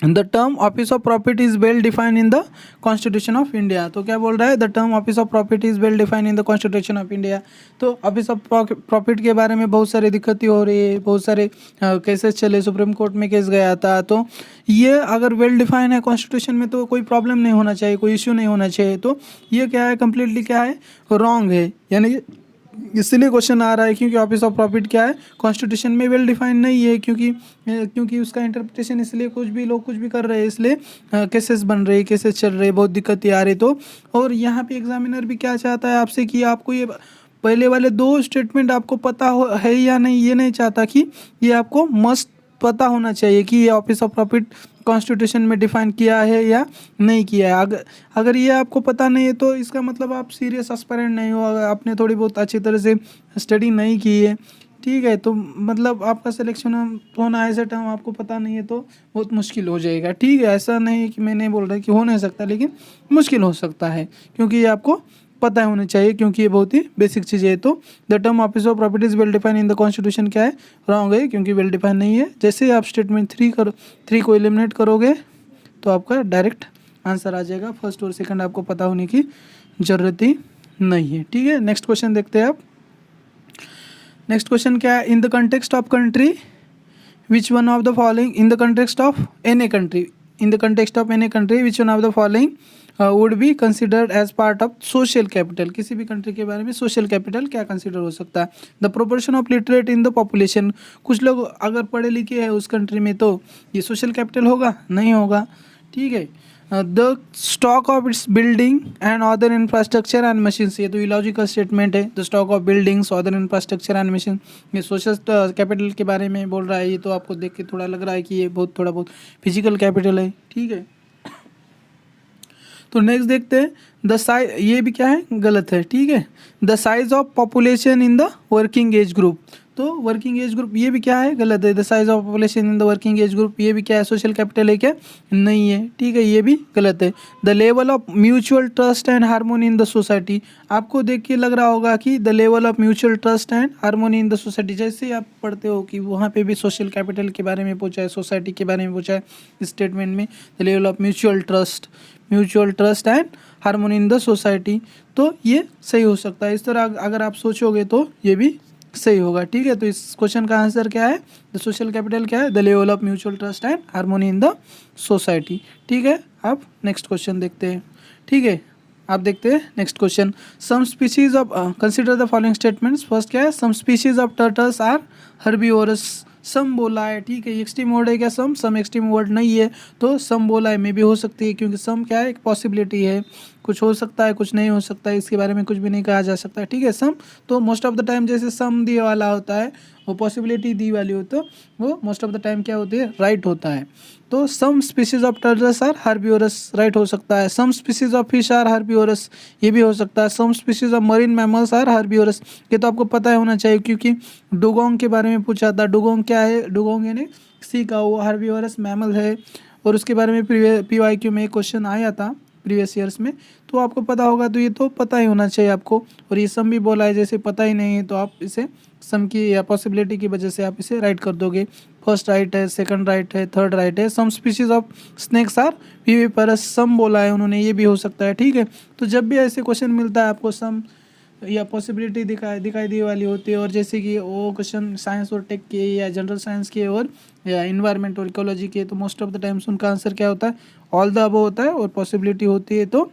the term office of profit is well defined in the constitution of India. तो क्या बोल रहा है, the term office of profit is well defined in the constitution of India. तो ऑफिस ऑफ प्रॉफिट के बारे में बहुत सारी दिक्कतें हो रही है, बहुत सारे केसेस चले, सुप्रीम कोर्ट में केस गया था। तो ये अगर वेल डिफाइन है कॉन्स्टिट्यूशन में तो कोई प्रॉब्लम नहीं होना चाहिए, कोई इश्यू नहीं होना चाहिए। तो ये क्या है, कम्प्लीटली क्या है, रॉन्ग है, यानी इसलिए क्वेश्चन आ रहा है क्योंकि ऑफिस ऑफ प्रॉफिट क्या है, कॉन्स्टिट्यूशन में वेल डिफाइन नहीं है, क्योंकि उसका इंटरप्रिटेशन, इसलिए कुछ भी लोग कुछ भी कर रहे हैं, इसलिए केसेस बन रहे, केसेस चल रहे, बहुत दिक्कतें आ रही। तो और यहाँ पे एग्जामिनर भी क्या चाहता है आपसे कि आपको ये पहले वाले 2 स्टेटमेंट आपको पता हो है या नहीं, ये नहीं चाहता कि ये आपको मस्ट पता होना चाहिए कि ये ऑफिस ऑफ प्रॉफिट कॉन्स्टिट्यूशन में डिफाइन किया है या नहीं किया है। अगर ये आपको पता नहीं है तो इसका मतलब आप सीरियस एस्पिरेंट नहीं हो, अगर आपने थोड़ी बहुत अच्छी तरह से स्टडी नहीं की है, ठीक है। तो मतलब आपका सिलेक्शन होना, ऐसे टर्म आपको पता नहीं है तो बहुत मुश्किल हो जाएगा, ठीक है। ऐसा नहीं है कि मैं नहीं बोल रहा कि हो नहीं सकता, लेकिन मुश्किल हो सकता है क्योंकि ये आपको पता होना चाहिए, क्योंकि ये बहुत ही बेसिक चीज़ है। तो the term office of profit is well define in the constitution क्या है, रॉन्ग है, क्योंकि वेल डिफाइन नहीं है। जैसे आप स्टेटमेंट 3 को एलिमिनेट करोगे तो आपका डायरेक्ट आंसर आ जाएगा। फर्स्ट और सेकंड आपको पता होने की ज़रूरत ही नहीं है, ठीक है। नेक्स्ट क्वेश्चन देखते हैं आप। नेक्स्ट क्वेश्चन क्या है, in the context of country which one of the following, in the context of any country, in the context of any country which one of the following would be considered as part of social capital. किसी भी country के बारे में social capital क्या consider हो सकता है। The proportion of literate in the population, कुछ लोग अगर पढ़े लिखे हैं उस कंट्री में तो ये सोशल कैपिटल होगा, नहीं होगा, ठीक है। The stock of its building and other infrastructure and machines, ये तो इलॉजिकल स्टेटमेंट है। The stock of buildings, other infrastructure and machine, ये सोशल कैपिटल के बारे में बोल रहा है। ये तो आपको देख के थोड़ा लग रहा है कि ये थोड़ा बहुत फिजिकल कैपिटल है, ठीक है। तो नेक्स्ट देखते हैं, द साइज, ये भी क्या है, गलत है, ठीक है। The size of population in the working age group, तो वर्किंग एज ग्रुप ये भी क्या है, गलत है। The size of population in the working age group, ये भी क्या है, सोशल कैपिटल है क्या, नहीं है, ठीक है, ये भी गलत है। The level of mutual trust and harmony in the society, आपको देख के लग रहा होगा कि the level of mutual trust and harmony in the society, जैसे आप पढ़ते हो कि वहाँ पे भी सोशल कैपिटल के बारे में पूछा है, सोसाइटी के बारे में पूछा है स्टेटमेंट में। The level of mutual trust and harmony in the society, तो ये सही हो सकता है। इस तरह अगर आप सोचोगे तो ये भी सही होगा। ठीक है, तो इस क्वेश्चन का आंसर क्या है? द सोशल कैपिटल क्या है? The level of mutual trust and harmony in the society. ठीक है, अब नेक्स्ट क्वेश्चन देखते हैं। ठीक है, आप देखते हैं next question. Some species of consider the following statements. First क्या है? Some species of turtles are herbivorous. Some बोला है। ठीक है, एक्सट्रीम वर्ड है क्या? सम एक्सट्रीम वर्ड नहीं है, तो सम बोला है, मे भी हो सकती है, क्योंकि सम क्या है? एक पॉसिबिलिटी है, कुछ हो सकता है, कुछ नहीं हो सकता है, इसके बारे में कुछ भी नहीं कहा जा सकता है। ठीक है, सम तो मोस्ट ऑफ द टाइम जैसे सम दी वाला होता है, वो पॉसिबिलिटी दी वाली हो, तो वो मोस्ट ऑफ द टाइम क्या होती है? राइट होता है। तो some species of turtles are herbivorous, right हो सकता है। Some species of fish are herbivorous, ये भी हो सकता है। Some species of marine mammals are herbivorous, ये तो आपको पता होना चाहिए, क्योंकि डुगोंग के बारे में पूछा था। डुगोंग क्या है? डुगोंग यानी सी का वो हर्बीवोरस मैमल है, और उसके बारे में PYQ में एक क्वेश्चन आया था प्रीवियस ईयर्स में, तो आपको पता होगा, तो ये तो पता ही होना चाहिए आपको। और ये सम भी बोला है, जैसे पता ही नहीं है तो आप इसे सम की या पॉसिबिलिटी की वजह से आप इसे राइट कर दोगे। फर्स्ट राइट है, सेकंड राइट है, थर्ड राइट है। Some species of snakes are viviparous, some बोला है उन्होंने, ये भी हो सकता है। ठीक है, तो जब भी ऐसे क्वेश्चन मिलता है आपको सम या पॉसिबिलिटी दिखाई दी वाली होती है, और जैसे कि वो क्वेश्चन साइंस और टेक के या जनरल साइंस के और या इन्वायरमेंट और इकोलॉजी के, तो मोस्ट ऑफ द टाइम्स उनका आंसर क्या होता है? ऑल द अबव होता है, और पॉसिबिलिटी होती है तो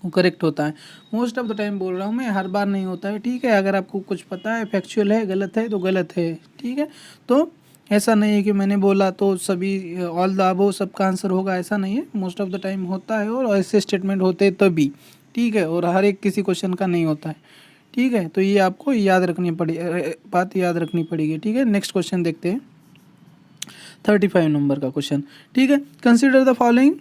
वो करेक्ट होता है। मोस्ट ऑफ द टाइम बोल रहा हूँ मैं, हर बार नहीं होता है। ठीक है, अगर आपको कुछ पता है, फैक्चुअल है, गलत है तो गलत है। ठीक है, तो ऐसा नहीं है कि मैंने बोला तो सभी ऑल द अबव सबका आंसर होगा, ऐसा नहीं है। मोस्ट ऑफ द टाइम होता है, और ऐसे स्टेटमेंट होते हैं तभी। ठीक है, और हर एक किसी क्वेश्चन का नहीं होता है। ठीक है, तो ये आपको याद रखनी पड़ी, बात याद रखनी पड़ेगी। ठीक है, नेक्स्ट क्वेश्चन देखते हैं, 35 नंबर का क्वेश्चन। ठीक है, कंसिडर द फॉलोइंग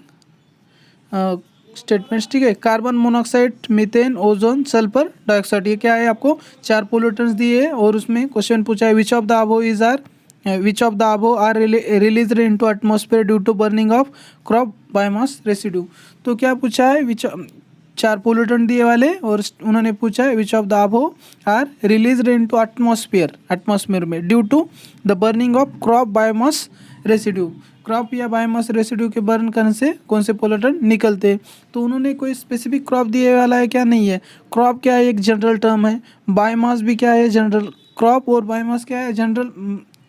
स्टेटमेंट्स। ठीक है, carbon monoxide, methane, ozone, sulphur dioxide, ये क्या है? आपको 4 पोल्यूटेंट्स दिए हैं, और उसमें क्वेश्चन पूछा है which of the above are released into atmosphere due to burning of crop biomass residue. तो क्या पूछा है? विच 4 पोल्यूटेंट दिए वाले, और उन्होंने पूछा है which of the above are released into atmosphere में due to the burning of crop biomass residue. Crop या बायोमास रेसिड्यू के बर्न करने से कौन से पोल्यूटेंट निकलते? तो उन्होंने कोई स्पेसिफिक क्रॉप दिए वाला है क्या? नहीं है। क्रॉप क्या है? एक जनरल टर्म है। बायोमास भी क्या है? जनरल। क्रॉप और बायोमास क्या है? General.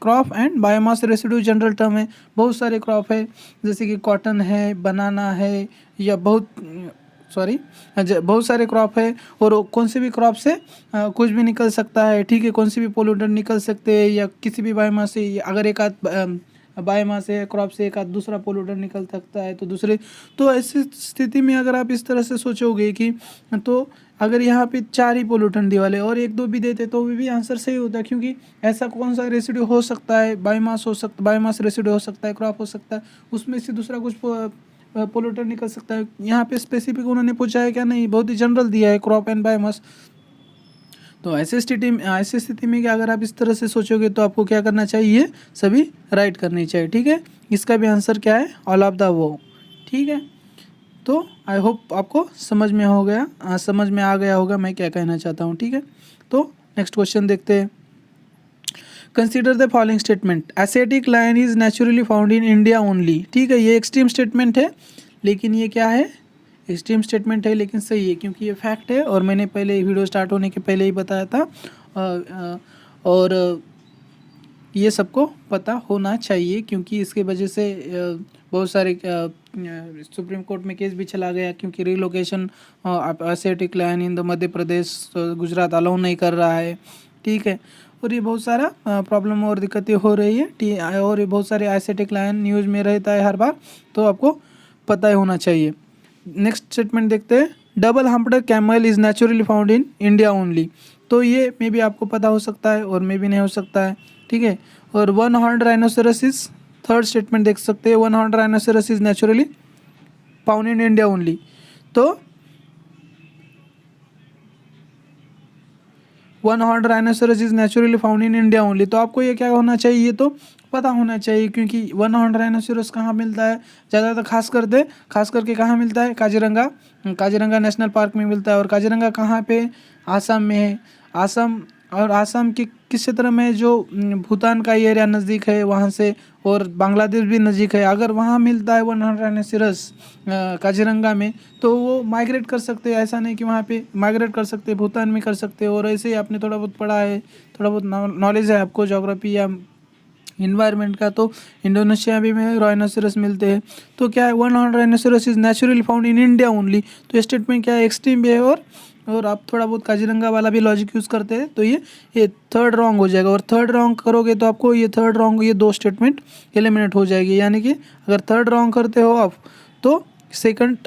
Crop and biomass residue general term है। बहुत सारे क्रॉप है, जैसे कि कॉटन है, बनाना है, या बहुत सारे क्रॉप है, और कौन से भी क्रॉप से कुछ भी निकल सकता है। ठीक है, कौन से भी पोल्यूटेंट निकल सकते हैं, या किसी भी बायोमास से, अगर एक आध बायोमास है क्रॉप से एक आध दूसरा पोल्यूटेंट निकल सकता है, तो दूसरे। तो ऐसी स्थिति में अगर आप इस तरह से सोचोगे कि, तो अगर यहाँ पे 4 ही पोल्यूटेंट दिए वाले और 1-2 भी देते तो भी आंसर सही होता है, क्योंकि ऐसा कौन सा रेसिड्यू हो सकता है? बायोमास रेसिड्यू हो सकता है, क्रॉप हो सकता है, उसमें से दूसरा कुछ पोल्यूटेंट निकल सकता है। यहाँ पे स्पेसिफिक उन्होंने पूछा है क्या? नहीं, बहुत ही जनरल दिया है, क्रॉप एंड बायोमास। तो ऐसी स्थिति में कि अगर आप इस तरह से सोचोगे तो आपको क्या करना चाहिए? सभी राइट करनी चाहिए। ठीक है, इसका भी आंसर क्या है? All of the above. ठीक है, तो आई होप आपको समझ में आ गया होगा मैं क्या कहना चाहता हूँ। ठीक है, तो नेक्स्ट क्वेश्चन देखते हैं। Consider the following statement. Asiatic lion is naturally found in India only. ठीक है, ये एक्सट्रीम स्टेटमेंट है, लेकिन ये क्या है? एक्सट्रीम स्टेटमेंट है, लेकिन सही है, क्योंकि ये फैक्ट है, और मैंने पहले वीडियो स्टार्ट होने के पहले ही बताया था। और ये सबको पता होना चाहिए, क्योंकि इसके वजह से बहुत सारे सुप्रीम कोर्ट में केस भी चला गया, क्योंकि relocation Asiatic lion in the Madhya Pradesh, Gujarat allow नहीं कर रहा है। ठीक है, और ये बहुत सारा प्रॉब्लम और दिक्कतें हो रही है, और ये बहुत सारे एशियाटिक लायन न्यूज़ में रहता है हर बार, तो आपको पता ही होना चाहिए। नेक्स्ट स्टेटमेंट देखते हैं। Double humped camel is naturally found in India only. तो ये मे भी आपको पता हो सकता है, और मे भी नहीं हो सकता है। ठीक है, और 1 horn rhinoceros is, third statement देख सकते हैं, 1 horn rhinoceros is naturally found in India only. तो 1 horn rhinoceros is naturally found in India only. तो आपको ये क्या होना चाहिए? तो पता होना चाहिए, क्योंकि 1 हॉर्न राइनोसेरस कहाँ मिलता है? ज़्यादातर खास करके कहाँ मिलता है? काजीरंगा नेशनल पार्क में मिलता है। और काजीरंगा कहाँ पे? आसाम में है। आसाम के किस क्षेत्र में, जो भूटान का एरिया नज़दीक है वहाँ से, और बांग्लादेश भी नज़दीक है, अगर वहाँ मिलता है वन राइनोसेरस काजीरंगा में, तो वो माइग्रेट कर सकते हैं। ऐसा नहीं कि वहाँ पे माइग्रेट कर सकते हैं, भूटान में कर सकते हैं। और ऐसे ही आपने थोड़ा बहुत पढ़ा है, थोड़ा बहुत नॉलेज है आपको ज्योग्राफी या इन्वायरमेंट का, तो इंडोनेशिया भी में राइनोसेरस मिलते हैं। तो क्या है, one horn rhinoceros is naturally found in India only. तो स्टेटमेंट क्या है, एक्सट्रीम भी है, और आप थोड़ा बहुत काजीरंगा वाला भी लॉजिक यूज़ करते हैं, तो ये थर्ड रॉन्ग हो जाएगा। और थर्ड रॉन्ग करोगे तो आपको ये थर्ड रॉन्ग, ये दो स्टेटमेंट एलिमिनेट हो जाएगी। यानी कि अगर थर्ड रॉन्ग करते हो आप, तो सेकंड,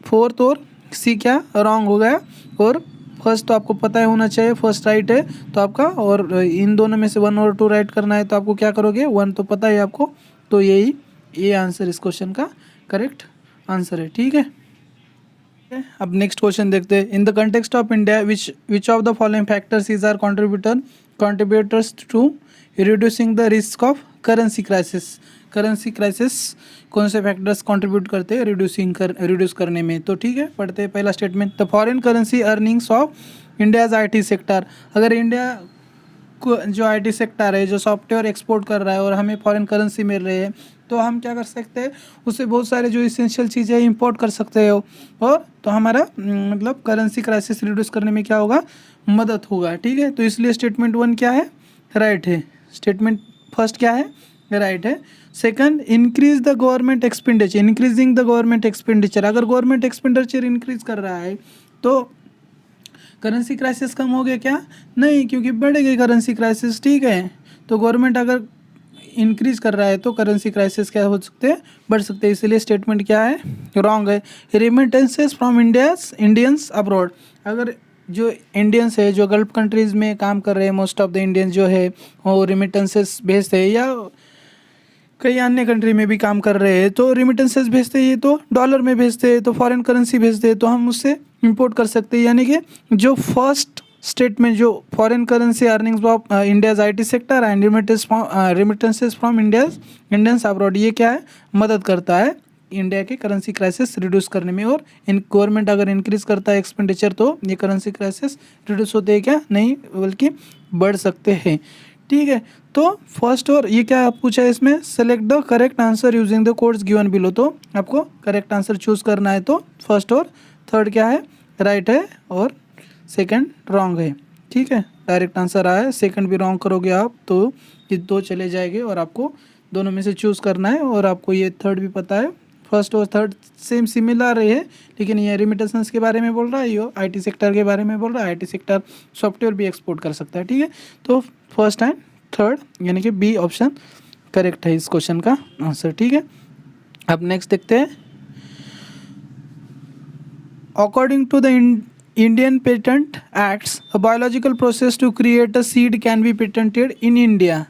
फोर्थ और सी क्या रॉन्ग हो गया, और फर्स्ट तो आपको पता है होना चाहिए, फर्स्ट राइट है तो आपका, और इन दोनों में से 1 और 2 राइट करना है, तो आपको क्या करोगे, 1 तो पता है आपको, तो ये आंसर इस क्वेश्चन का करेक्ट आंसर है। ठीक है, अब नेक्स्ट क्वेश्चन देखते हैं। In the context of India which of the following factors is are contributors to reducing the risk of currency crisis. Currency crisis कौन से फैक्टर्स कंट्रीब्यूट करते हैं रिड्यूस करने में। तो ठीक है, पढ़ते हैं पहला statement. The foreign currency earnings of India's IT sector. अगर इंडिया को जो आईटी सेक्टर है, जो सॉफ्टवेयर एक्सपोर्ट कर रहा है और हमें फॉरेन करेंसी मिल रही है, तो हम क्या कर सकते हैं, उससे बहुत सारे जो इसेंशियल चीज़ें इंपोर्ट कर सकते हो, और तो हमारा मतलब करेंसी क्राइसिस रिड्यूस करने में क्या होगा, मदद होगा। ठीक है, तो इसलिए स्टेटमेंट 1 क्या है, राइट है। स्टेटमेंट फर्स्ट क्या है, राइट है। Second, increase the government expenditure, increasing the government expenditure. अगर गवर्नमेंट एक्सपेंडिचर इंक्रीज कर रहा है तो करेंसी क्राइसिस कम हो गया क्या, नहीं, क्योंकि बढ़ गई करेंसी क्राइसिस। ठीक है, तो गवर्नमेंट अगर इंक्रीज कर रहा है तो करेंसी क्राइसिस क्या हो सकते हैं, बढ़ सकते हैं। इसलिए स्टेटमेंट क्या है, रॉन्ग है। Remittances from Indians abroad. अगर जो इंडियंस है, जो गल्फ कंट्रीज़ में काम कर रहे हैं, मोस्ट ऑफ द इंडियंस जो है वो रेमिटेंसेस भेजते हैं, या कई अन्य कंट्री में भी काम कर रहे हैं, तो रेमिटेंसेस भेजते हैं, तो डॉलर में भेजते हैं, तो फॉरेन करेंसी भेजते हैं, तो हम उससे इंपोर्ट कर सकते हैं। यानी कि जो फर्स्ट स्टेटमेंट, जो foreign currency earnings of India's IT sector and remittances from Indians abroad, ये क्या है, मदद करता है इंडिया के करेंसी क्राइसिस रिड्यूस करने में। और इन गवर्नमेंट अगर इंक्रीज करता है एक्सपेंडिचर, तो ये करेंसी क्राइसिस रिड्यूस होते हैं क्या, नहीं, बल्कि बढ़ सकते हैं। ठीक है, तो फर्स्ट, और ये क्या पूछा है इसमें, select the correct answer using the codes given below. तो आपको करेक्ट आंसर चूज करना है, तो फर्स्ट और थर्ड क्या है, राइट है, और सेकंड रॉन्ग है। ठीक है, डायरेक्ट आंसर आया है, सेकंड भी रॉन्ग करोगे आप तो ये 2 चले जाएंगे, और आपको दोनों में से चूज़ करना है। और आपको ये थर्ड भी पता है, फर्स्ट और थर्ड सेम सिमिलर है, लेकिन ये रेमिटेंसेस के बारे में बोल रहा है, ये आईटी सेक्टर के बारे में बोल रहा है। आईटी सेक्टर सॉफ्टवेयर भी एक्सपोर्ट कर सकता है। ठीक है, तो फर्स्ट एंड थर्ड यानी कि बी ऑप्शन करेक्ट है इस क्वेश्चन का आंसर। ठीक है, अब नेक्स्ट देखते हैं। According to the Indian patent acts, a biological process to create a seed can be patented in India.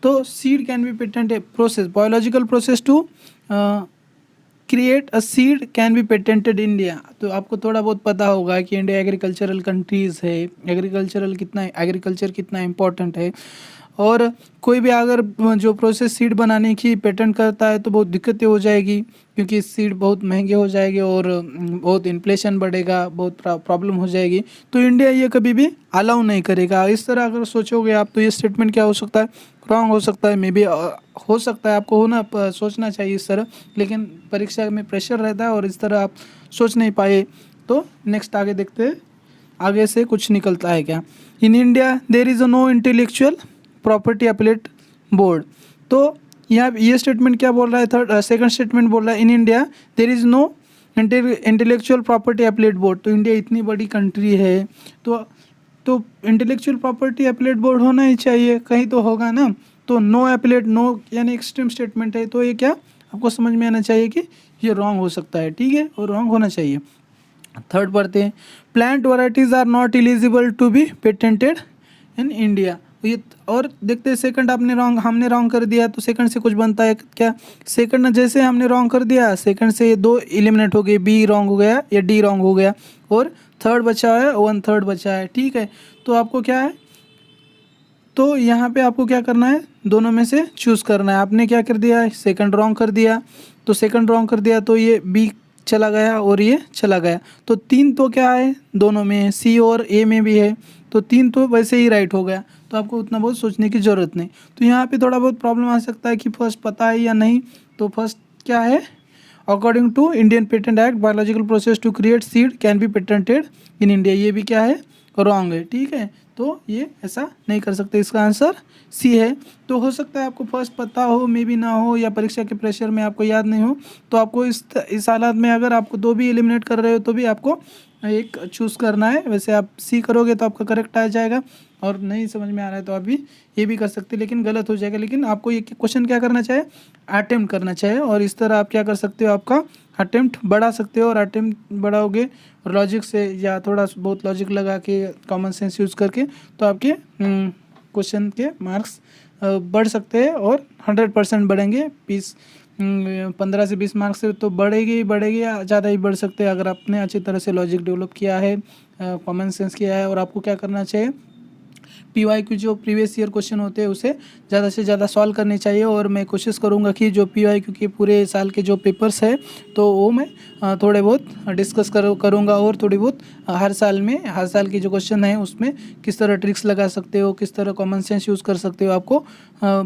तो seed can be patented process, biological process to create a seed can be patented India. तो आपको थोड़ा बहुत पता होगा कि India agricultural countries है, agriculture कितना इम्पोर्टेंट है, और कोई भी अगर जो प्रोसेस सीड बनाने की पेटेंट करता है तो बहुत दिक्कतें हो जाएगी, क्योंकि सीड बहुत महंगे हो जाएंगे और बहुत इन्फ्लेशन बढ़ेगा, बहुत प्रॉब्लम हो जाएगी। तो इंडिया ये कभी भी अलाउ नहीं करेगा। इस तरह अगर सोचोगे आप, तो ये स्टेटमेंट क्या हो सकता है, रॉन्ग हो सकता है। मे बी हो सकता है, आपको होना सोचना चाहिए इस तरह, लेकिन परीक्षा में प्रेशर रहता है और इस तरह आप सोच नहीं पाए। तो नेक्स्ट आगे देखते हैं, आगे से कुछ निकलता है क्या। In India there is a no intellectual property appellate board. तो यहाँ ये स्टेटमेंट क्या बोल रहा है, सेकंड स्टेटमेंट बोल रहा है in India there is no intellectual property appellate board. तो इंडिया इतनी बड़ी कंट्री है, तो इंटेलेक्चुअल प्रॉपर्टी अपीलेट बोर्ड होना ही चाहिए, कहीं तो होगा ना। तो नो अपीलेट, नो यानी एक्सट्रीम स्टेटमेंट है, तो ये क्या आपको समझ में आना चाहिए कि ये रॉन्ग हो सकता है। ठीक है, और रॉन्ग होना चाहिए। थर्ड पढ़ते हैं, plant varieties are not eligible to be patented in India. ये और देखते हैं, सेकंड हमने रॉन्ग कर दिया, तो सेकंड से कुछ बनता है क्या। सेकंड जैसे हमने रॉन्ग कर दिया, सेकंड से 2 एलिमिनेट हो गए, बी रॉन्ग हो गया या डी रॉन्ग हो गया, और थर्ड बचा है, 1/3 बचा है। ठीक है, तो आपको क्या है, तो यहाँ पे आपको क्या करना है, दोनों में से चूज़ करना है। आपने क्या कर दिया है, सेकंड रॉन्ग कर दिया, तो सेकंड रॉन्ग कर दिया, तो ये बी चला गया और ये चला गया। तो 3 तो क्या है, दोनों में है, सी और ए में भी है, तो 3 तो वैसे ही राइट हो गया। तो आपको उतना बहुत सोचने की ज़रूरत नहीं। तो यहाँ पे थोड़ा बहुत प्रॉब्लम आ सकता है कि फर्स्ट पता है या नहीं। तो फर्स्ट क्या है, according to Indian patent act biological process to create seed can be patented in India, ये भी क्या है, रॉन्ग है। ठीक है, तो ये ऐसा नहीं कर सकते, इसका आंसर सी है। तो हो सकता है आपको फर्स्ट पता हो, मे भी ना हो, या परीक्षा के प्रेशर में आपको याद नहीं हो। तो आपको इस हालात में अगर आपको 2 भी एलिमिनेट कर रहे हो तो भी आपको एक चूज़ करना है। वैसे आप सी करोगे तो आपका करेक्ट आ जाएगा, और नहीं समझ में आ रहा है तो आप भी ये भी कर सकते, लेकिन गलत हो जाएगा। लेकिन आपको ये क्वेश्चन क्या करना चाहिए, अटेम्प्ट करना चाहिए। और इस तरह आप क्या कर सकते हो, आपका अटेम्प्ट बढ़ा सकते हो। और अटेम्प्ट बढ़ाओगे लॉजिक से, या थोड़ा बहुत लॉजिक लगा के, कॉमन सेंस यूज़ करके, तो आपके क्वेश्चन के मार्क्स बढ़ सकते हैं, और 100% बढ़ेंगे। 15 से 20 मार्क्स से तो बढ़ेगी या ज़्यादा ही बढ़ सकते हैं, अगर आपने अच्छी तरह से लॉजिक डेवलप किया है, कॉमन सेंस किया है। और आपको क्या करना चाहिए, PYQ जो प्रीवियस ईयर क्वेश्चन होते हैं उसे ज़्यादा से ज़्यादा सॉल्व करने चाहिए। और मैं कोशिश करूँगा कि जो PYQ के पूरे साल के जो पेपर्स है तो वो मैं थोड़े बहुत डिस्कस करूँगा। और थोड़ी बहुत हर साल के जो क्वेश्चन है उसमें किस तरह ट्रिक्स लगा सकते हो, किस तरह कॉमन सेंस यूज़ कर सकते हो, आपको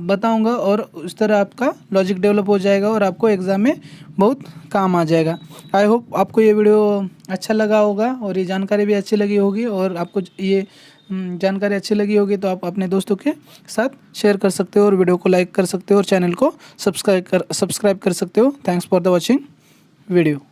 बताऊँगा। और उस तरह आपका लॉजिक डेवलप हो जाएगा और आपको एग्ज़ाम में बहुत काम आ जाएगा। आई होप आपको ये वीडियो अच्छा लगा होगा और ये जानकारी भी अच्छी लगी होगी। और आपको ये जानकारी अच्छी लगी होगी तो आप अपने दोस्तों के साथ शेयर कर सकते हो, और वीडियो को लाइक कर सकते हो, और चैनल को सब्सक्राइब कर सकते हो। Thanks for the watching video.